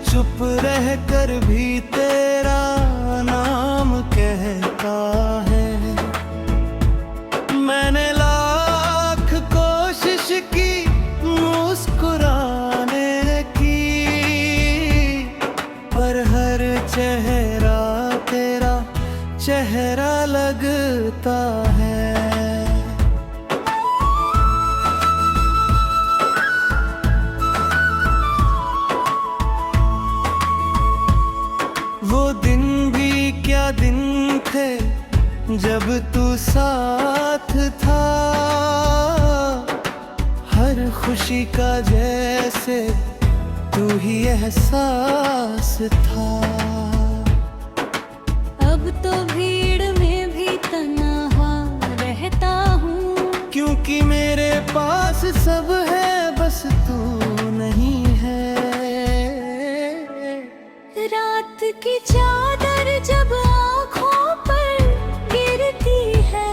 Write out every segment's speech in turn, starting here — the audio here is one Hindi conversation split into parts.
चुप रह कर भी तेरा नाम कहता है। मैंने लाख कोशिश की मुस्कुराने की, पर हर चेहरा तेरा चेहरा लगता है। वो दिन भी क्या दिन थे जब तू साथ था, हर खुशी का जैसे तू ही एहसास था। अब तो भीड़ में भी तन्हा रहता हूँ, क्योंकि मेरे पास सब है बस तू नहीं है। रात की चादर जब आँखों पर गिरती है,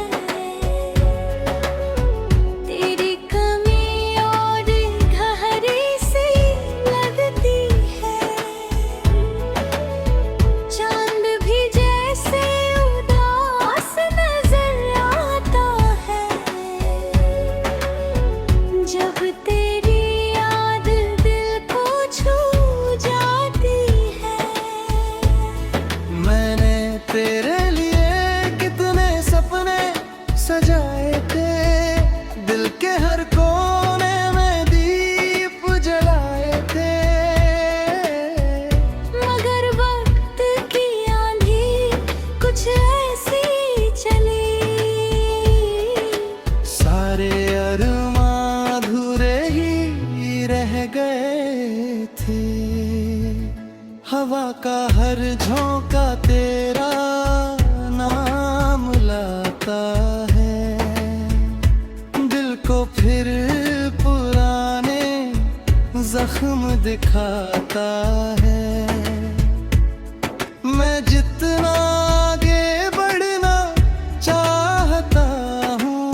तेरी कमी और गहरी सी लगती है। चांद भी जैसे उदास नजर आता है, जब तेरी याद दिल को छू जाती है। मैंने तेरे लिए कितने सपने सजाए थे, दिल के हर कोने में दीप जलाए थे। मगर वक्त की आंधी कुछ ऐसी चली, सारे अरमां अधूरे ही रह गए थे। हवा का हर झोंका तेरा नाम लाता है, दिल को फिर पुराने जख्म दिखाता है। मैं जितना आगे बढ़ना चाहता हूँ,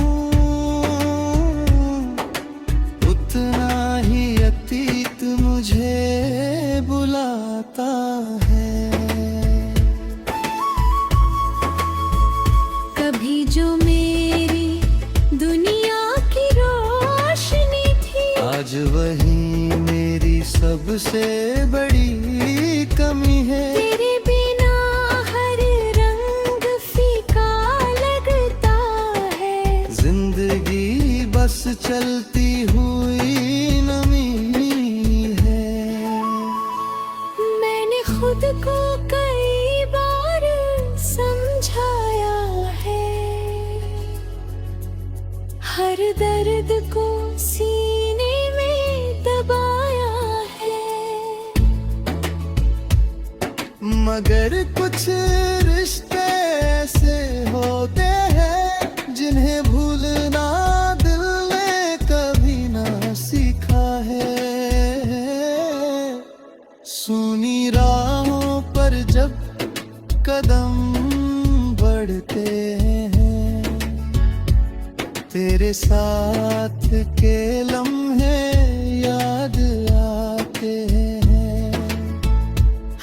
उतना ही अतीत मुझे बुलाता है। कभी जो मेरी दुनिया की रोशनी थी, आज वही मेरी सबसे बड़ी कमी है। तेरे बिना हर रंग फीका लगता है, जिंदगी बस चलती हुई नमी है। मैंने खुद को कई बार समझाया है, हर दर्द को सीने में दबाया है। मगर कुछ रिश्ते ऐसे होते हैं जिन्हें भूलना दिल ने कभी ना सीखा है। सुनी राहों पर जब कदम बढ़ते हैं, तेरे साथ के लम्हे याद आते हैं।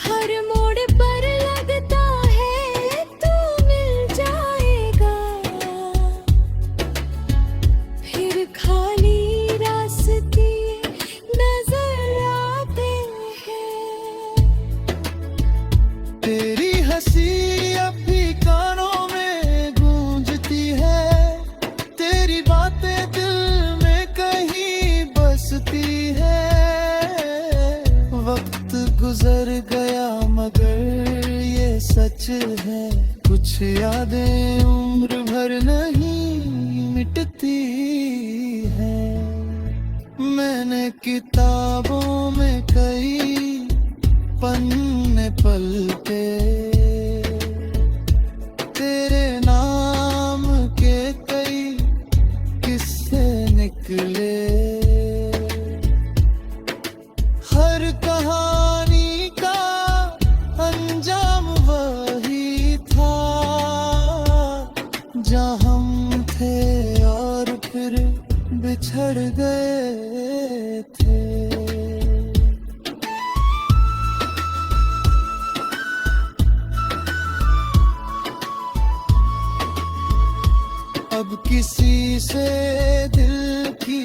हर मोड़ पर लगता है तू मिल जाएगा, फिर खाली रास्ते नजर आते हैं। तेरी हंसी अब भी कानों में गूंजती है, तेरी बातें दिल में कहीं बसती है। वक्त गुजर गया मगर ये सच है, कुछ यादें उम्र भर नहीं मिटती है। मैंने किताबों में कई पन्ने पलटे, तेरे नाम के कई किस्से निकले। हर कहानी का अंजाम वही था, जहाँ हम थे और फिर बिछड़ गए थे। किसी से दिल की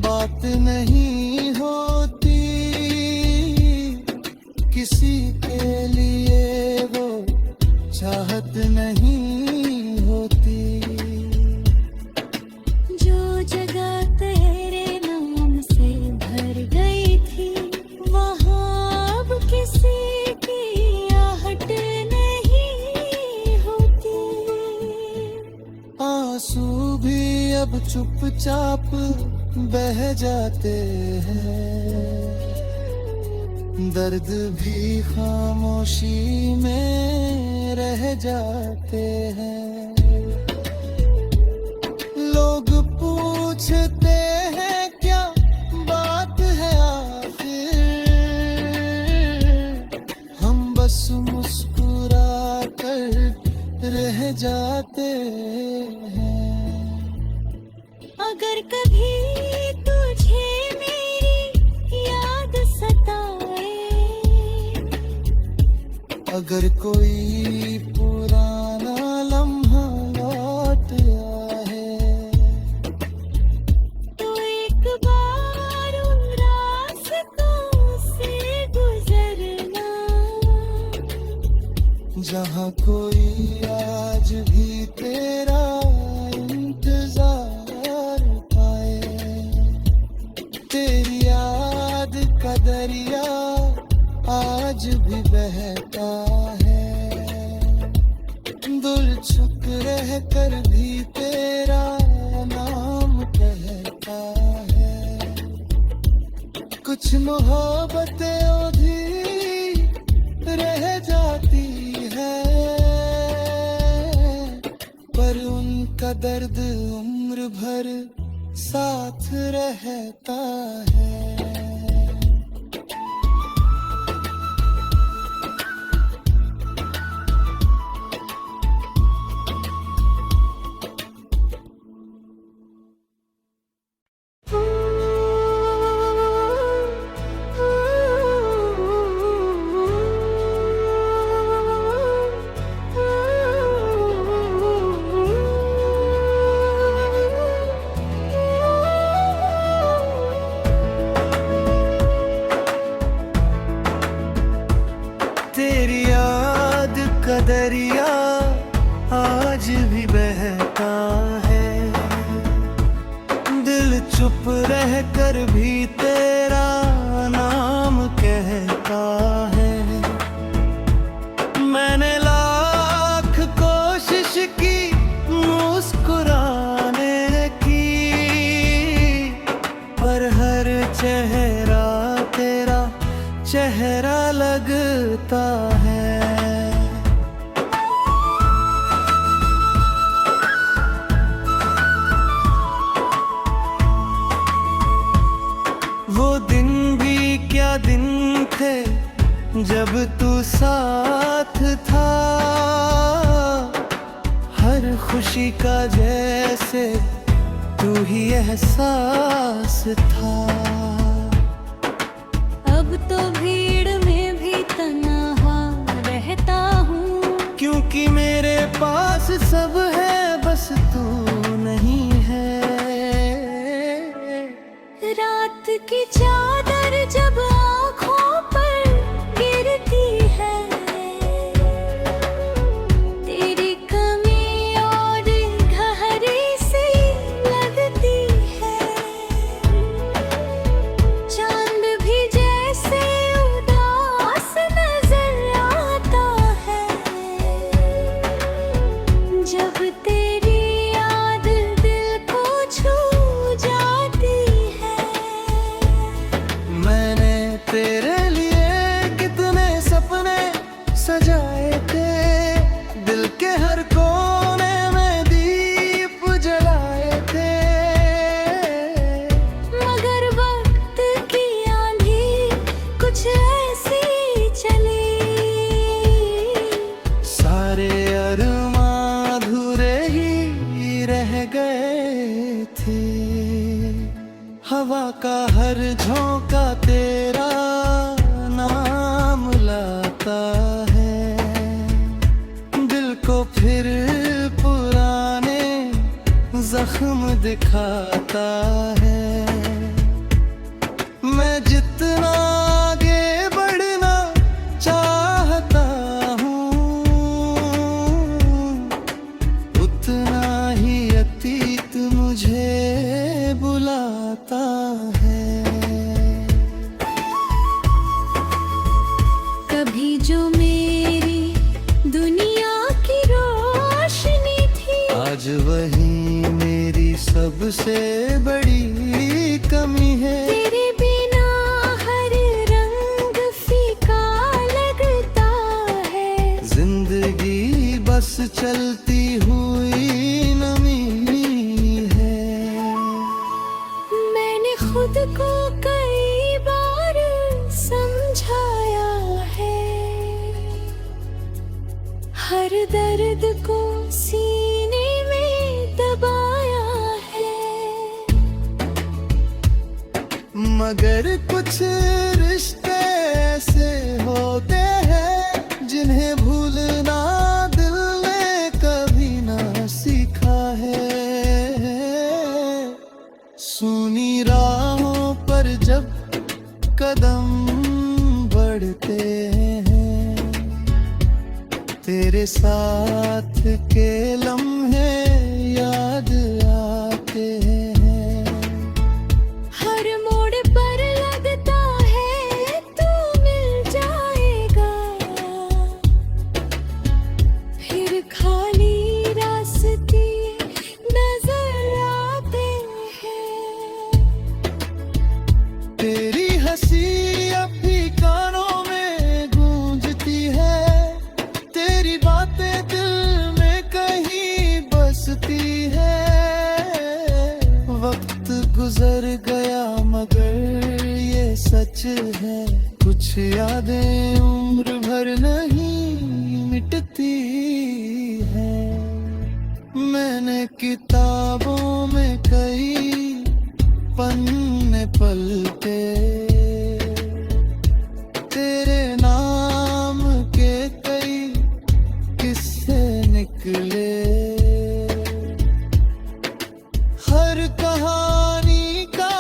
बात नहीं होती, किसी के लिए वो चाहत नहीं होती। जो जगह तेरे नाम से भर गई थी, वहाँ अब किसी की आहट नहीं होती। आंसू भी अब चुपचाप बह जाते हैं, दर्द भी खामोशी में रह जाते हैं। लोग पूछते हैं क्या बात है आखिर, हम बस मुस्कुरा कर रह जाते हैं। अगर कभी तुझे मेरी याद सताए, अगर कोई पुराना लम्हा लौट आए, तो एक बार उन रास्तों से गुजरना, जहाँ कोई आज भी तेरा इंतजार पाए। तेरी याद का दरिया आज भी बहता है, दिल चुप रह कर भी तेरा नाम कहता है। कुछ मोहब्बतें अधूरी रह जाती है, पर उनका दर्द उम्र भर साथ रहता है। तेरी याद का दरिया आज भी बहता है, दिल चुप रह कर भी तेरा नाम कहता है। मैंने लाख कोशिश की मुस्कुराने की, पर हर चेहरा तेरा चेहरा लगता है। वो दिन भी क्या दिन थे जब तू साथ था, हर खुशी का जैसे तू ही एहसास था। अब तो भीड़ में भी तन्हा रहता हूँ, क्योंकि मेरे पास सब है बस तू नहीं है। रात की चादर जब आँखों पर गिरती है, तेरी कमी और गहरी सी लगती है। चांद भी जैसे उदास नजर आता है, जब तेरी याद दिल को छू जाती है। मैंने तेरे लिए कितने सपने सजाए थे, दिल के हर कोने में दीप जलाए थे। मगर वक्त की आंधी कुछ ऐसी चली, सारे अरमां अधूरे ही रह गए थे। हवा का हर झोंका तेरा नाम लाता है, दिल को फिर पुराने दिखाता है। मैं जितना आगे बढ़ना चाहता हूँ, उतना ही अतीत मुझे बुलाता है। कभी जो मेरी दुनिया की रोशनी थी, आज वही मेरी सबसे बड़ी कमी है। तेरे बिना हर रंग फीका लगता है। जिंदगी बस चलती हुई नमी है। मैंने खुद को कई बार समझाया है, हर दर्द को सीने में दबाया है। मगर कुछ रिश्ते ऐसे होते हैं जिन्हें भूलना दिल ने कभी ना सीखा है। सुनी राहों पर जब कदम बढ़ते हैं, तेरे साथ के लम्हे याद आते हैं। हर मोड़ पर लगता है तू मिल जाएगा, फिर खाली रास्ते नजर आते हैं। तेरी हंसी अब भी कानों में गूंजती है, तेरी बातें दिल में कहीं बसती है। वक्त गुजर गया मगर ये सच है, कुछ यादें उम्र भर नहीं मिटती है। मैंने किताबों में कई पन्ने पलटे, तेरे नाम के कई किस्से निकले। हर कहानी का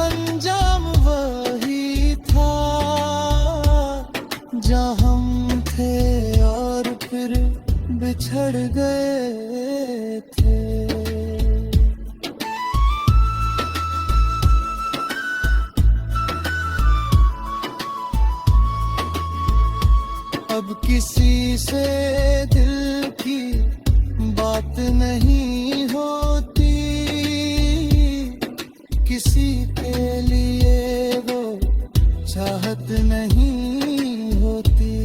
अंजाम वही था, जहाँ हम थे और फिर बिछड़ गए थे। अब किसी से दिल की बात नहीं होती, किसी के लिए वो चाहत नहीं होती।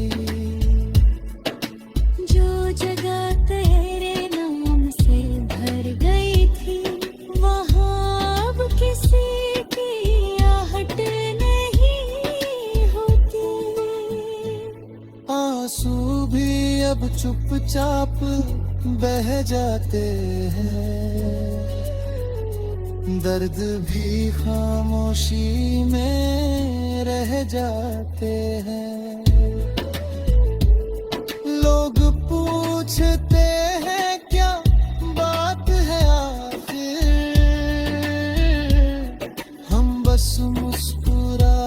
जो जगह तेरे नाम से भर गई थी, वहाँ अब किसी की आहट नहीं होती। आंसू भी अब चुपचाप बह जाते हैं, दर्द भी खामोशी में रह जाते हैं। लोग पूछते हैं क्या बात है आखिर, हम बस मुस्कुरा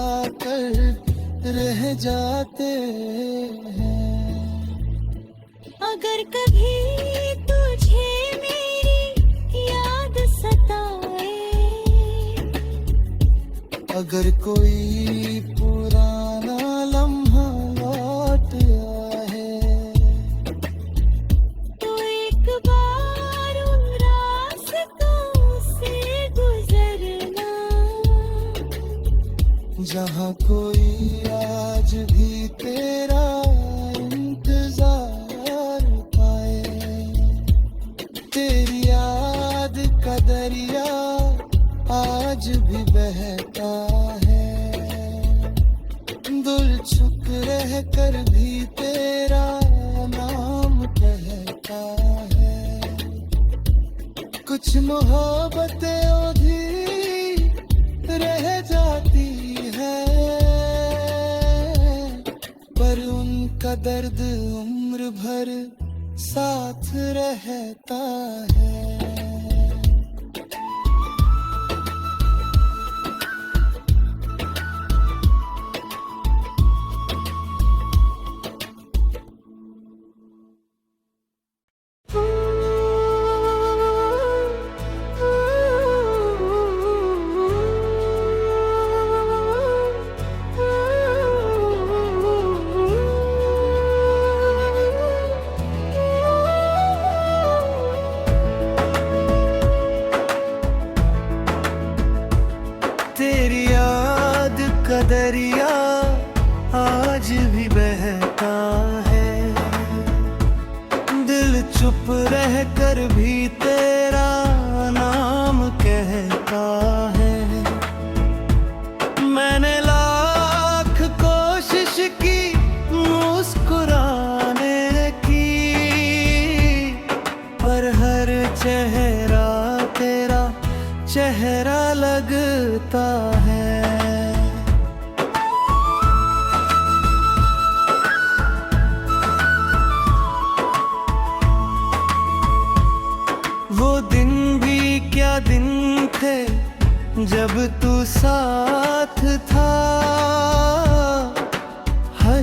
कर रह जाते हैं। अगर कभी तुझे मेरी याद सताए, अगर कोई पुराना लम्हा लौट आए, तो एक बार उन रास्तों से गुजरना, जहाँ कोई आज भी तेरा इंतजार पाए। तेरी याद का दरिया आज भी बहता है, दिल चुप रह कर भी तेरा नाम कहता है। कुछ मोहब्बतें अधूरी रह जाती है, पर उनका दर्द उम्र भर साथ रहता है।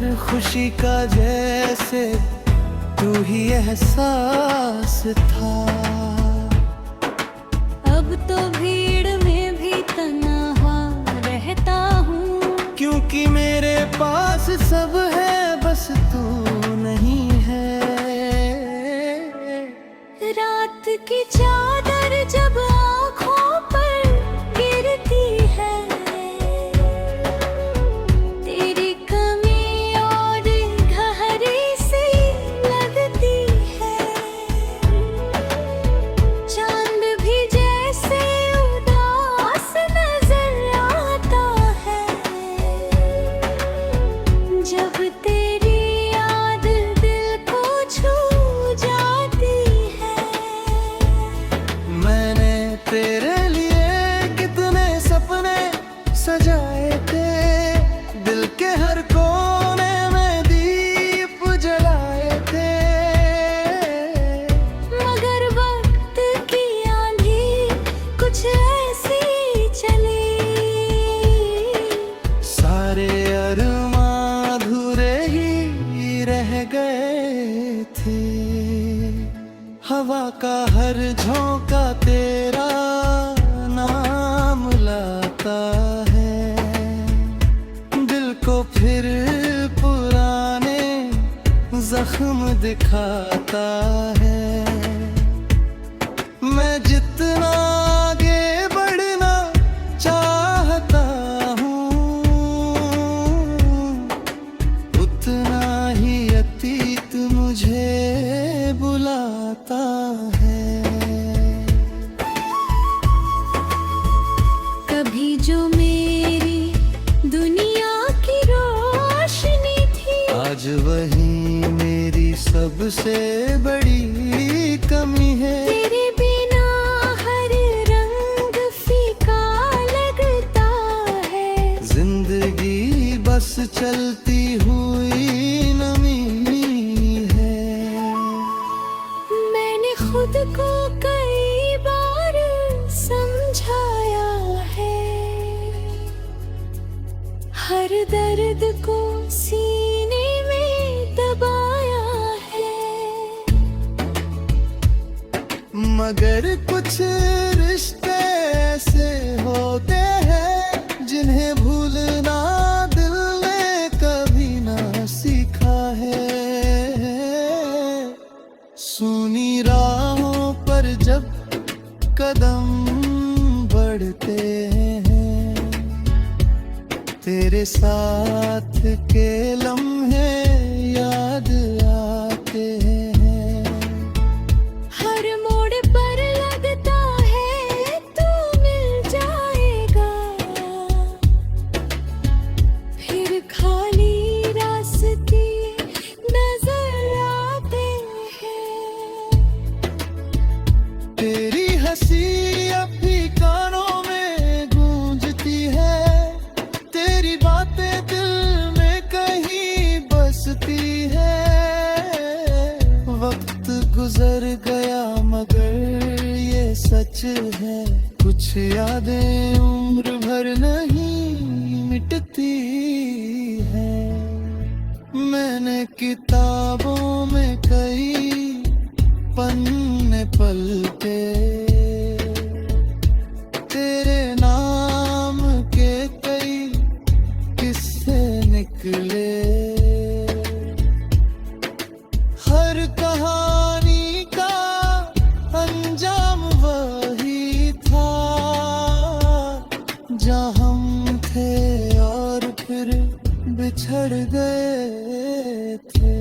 हर खुशी का जैसे तू ही एहसास था। अब तो भीड़ में भी तन्हा रहता हूँ, क्योंकि मेरे पास सब है बस तू नहीं है। रात की चादर जब आँखों पर गिरती है, तेरी कमी और गहरी सी लगती है। चांद भी जैसे उदास नजर आता है, जब तेरी याद दिल को छू जाती है। मैंने तेरे लिए कितने सपने सजाए थे, दिल के हर कोने में दीप जलाए थे। मगर वक्त की आंधी कुछ ऐसी चली, सारे अरमां अधूरे ही रह गए थे। हवा का हर झोंका तेरा नाम लाता है, दिल को फिर पुराने जख्म दिखाता है। मैं जितना आगे बढ़ना चाहता हूँ, उतना ही अतीत मुझे बुलाता है। कभी जो मेरी दुनिया की रोशनी थी, आज वही मेरी सबसे बड़ी कमी है। तेरे बिना हर रंग फीका लगता है। जिंदगी बस चलती हुई नमी है। मैंने खुद को कई बार समझाया है, हर दर्द को सीने में दबाया है। मगर कुछ रिश्ते ऐसे होते हैं जिन्हें भूलना दिल ने कभी ना सीखा है। सुनी राहों पर जब कदम बढ़ते हैं, तेरे साथ के लम्हे याद आते हैं। हर मोड़ पर लगता है तू मिल जाएगा, फिर खाली रास्ते नजर आते हैं। तेरी हंसी अब भी कानों में गूंजती है, तेरी बातें दिल में कहीं बसती है। वक्त गुजर गया मगर ये सच है, कुछ यादें उम्र भर नहीं मिटती है। मैंने किताबों में कई पन्ने पलटे, तेरे नाम के कई किस्से निकले। हर कहानी का अंजाम वही था, जहाँ हम थे और फिर बिछड़ गए थे।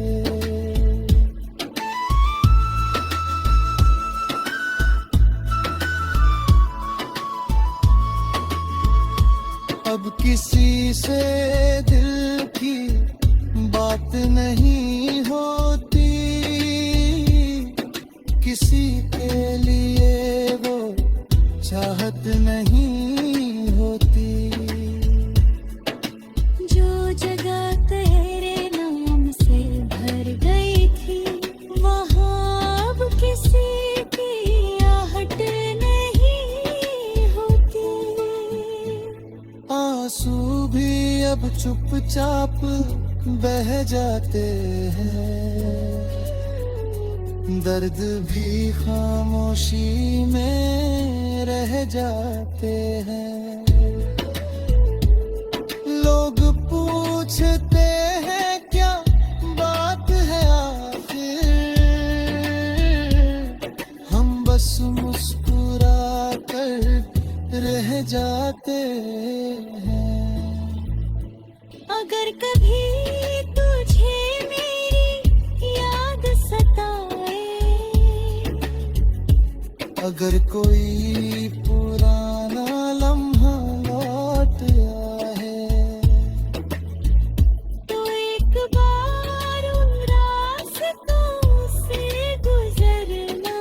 अब किसी से दिल की बात नहीं होती, किसी के लिए वो चाहत नहीं होती। जो जगह तेरे नाम से भर गई थी, वहाँ अब किसी की आहट नहीं होती। आंसू भी अब चुपचाप बह जाते हैं, दर्द भी खामोशी में रह जाते हैं। लोग पूछते हैं क्या बात है आखिर, हम बस मुस्कुरा कर रह जाते हैं। अगर कभी तुझे मेरी याद सताए, अगर कोई पुराना लम्हा लौट आए, तो एक बार उन रास्तों से गुजरना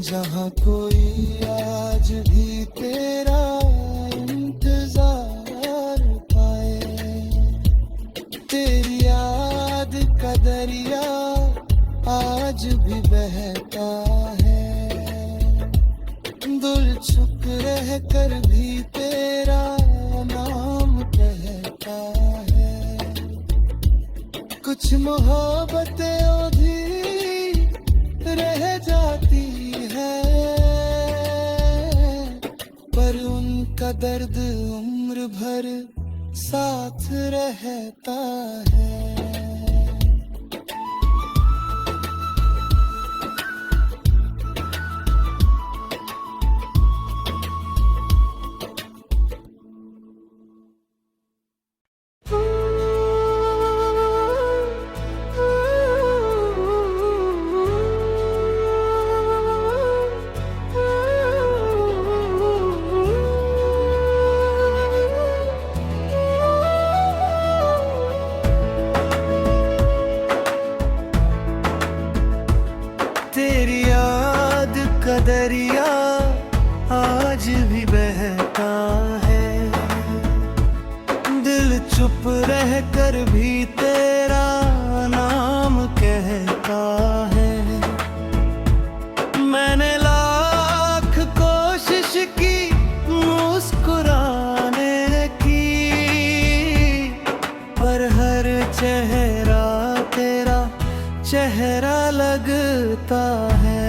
जहाँ कोई आज भी तेरा इंतजार पाए। तेरी याद का दरिया आज भी बहता है, दिल चुप रह कर भी तेरा नाम कहता है। कुछ मोहब्बतें अधूरी रह जाती है, पर उनका दर्द उम्र भर साथ रहता है। तेरी याद का दरिया आज भी बहता है, दिल चुप रह कर भी तेरा नाम कहता है। मैंने लाख कोशिश की मुस्कुराने की, पर हर चेहरा तेरा चेहरा लगता है।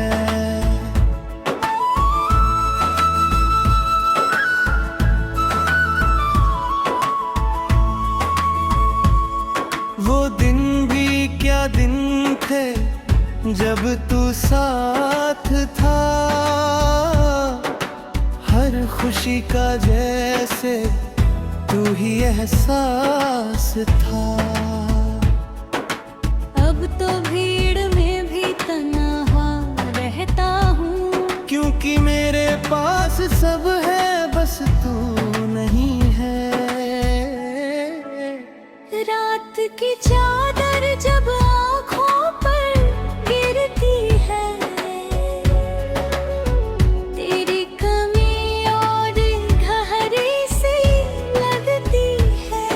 वो दिन भी क्या दिन थे जब तू साथ था, हर खुशी का जैसे तू ही एहसास था। अब तो भीड़ में भी तन्हा रहता हूँ, क्योंकि मेरे पास सब है बस तू नहीं है। रात की चादर जब आँखों पर गिरती है, तेरी कमी और गहरी सी लगती है।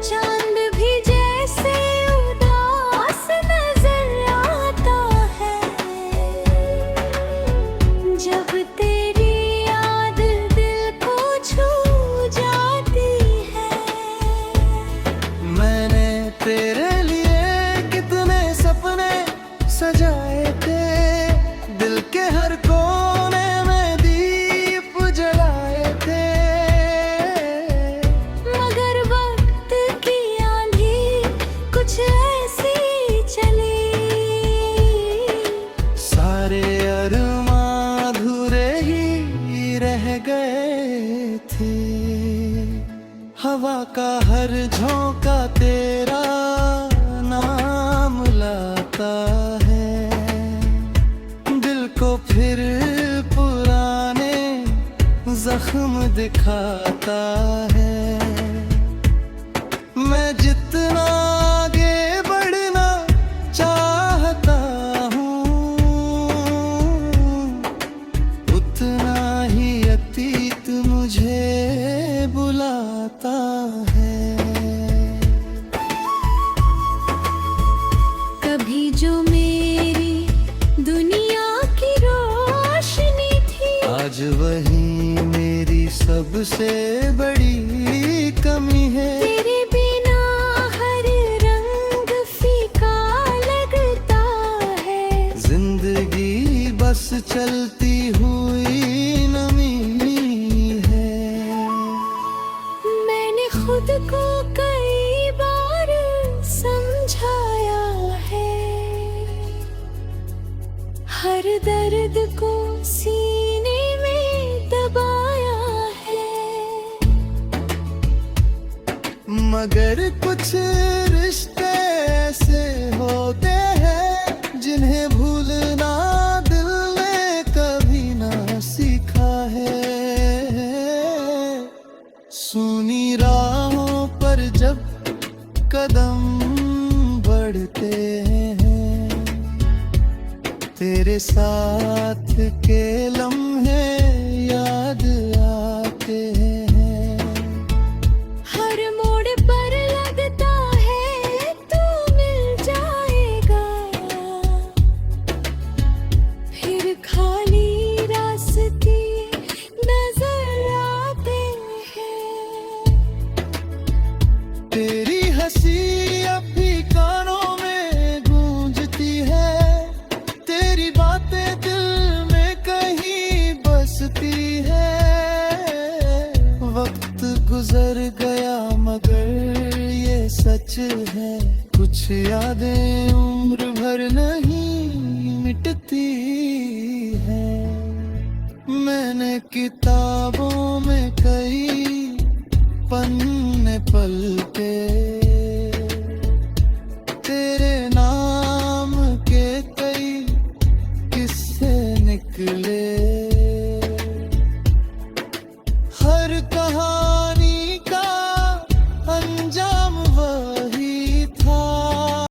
चांद भी जैसे उदास नजर आता है, जब तेरी याद दिल को छू जाती है। मैंने तेरे लिए कितने सपने सजाए थे, दिल के हर कोने में दीप जलाए थे। मगर वक्त की आंधी कुछ ऐसी चली, सारे अरमां अधूरे ही रह गए थे। हवा का हर झोंका तेरा नाम लाता है, दिल को फिर पुराने जख्म दिखाता है। मैं जितना आगे बढ़ना चाहता हूँ, उतना ही अतीत मुझे बुलाता है। कभी जो मेरी दुनिया की रोशनी थी, आज वही मेरी सबसे बड़ी कमी है। तेरे बिना हर रंग फीका लगता है। जिंदगी बस चलती हुई नमी है। मैंने खुद को कई बार समझाया है। हर दर्द को सीने में दबाया है। मगर कुछ रिश्ते ऐसे होते हैं जिन्हें भूलना दिल ने कभी ना सीखा है। सुनी राहों पर जब कदम बढ़ते हैं, तेरे साथ के लम्हे याद आते हैं। हर मोड़ पर लगता है तू मिल जाएगा। फिर खाली रास्ते नजर आते हैं। तेरी हंसी अब भी कानों में गूंजती है। तेरी बातें दिल में कहीं बसती है। वक्त गुजर गया मगर ये सच है, कुछ यादें उम्र भर नहीं मिटती है। मैंने किताबों में कई पन्ने पलटे